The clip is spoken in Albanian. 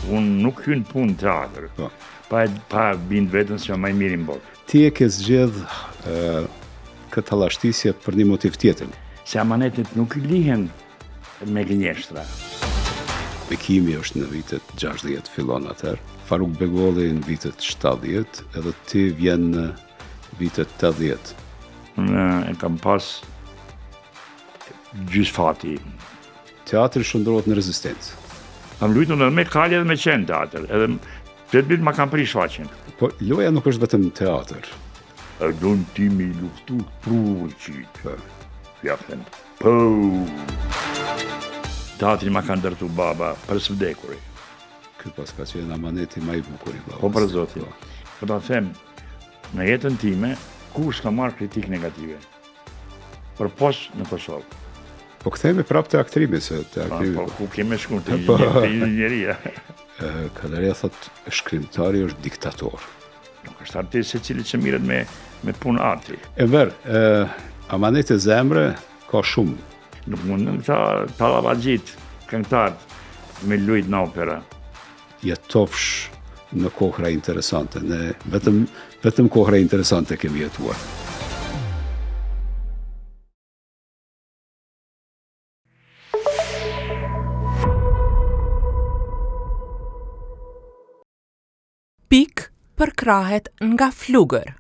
Unë nuk hyn punë teatr. Pa bind vetën se më mirë në botë. Ti e ke zgjedh këtë halashtisje për një motiv tjetër. Se amanetet nuk lihen me gënjeshtra. Bekimi është në vitet 60 fillon atëherë, Faruk Begolli në vitet 70, edhe ti vjen në vitet 80. Unë e kam pas gjys fati. Teatri shndrohet në rezistencë. Kam luajtur edhe me kalje dhe me qenë teatr, edhe 8 vjet ma kam prish faqen. Po loja nuk është vetëm teatr. E don ti mi luftu pruqit. Fjafën. Po. Teatri ma ka ndërtu baba për së vdekurit. Ky pas ka qenë amaneti më i bukur i babas. Po për zotin. Po ta them, në jetën time, kush ka marrë kritik negative? Për post në Kosovë. Po kthehemi prapë te aktrimi, se te aktrimi. Po ku kemi shkuar te inxhinieria. Kaleria thot shkrimtari është diktator. Nuk është artist secili që mirret me punë arti. E verë, amanete zemre ka shumë. Nuk mundën këta talavaxhit, këngëtarët, me lujt në opera. Jetofsh në kohra interesante, ne vetëm kohra interesante kemi jetuar. Pik për krahet nga flugër.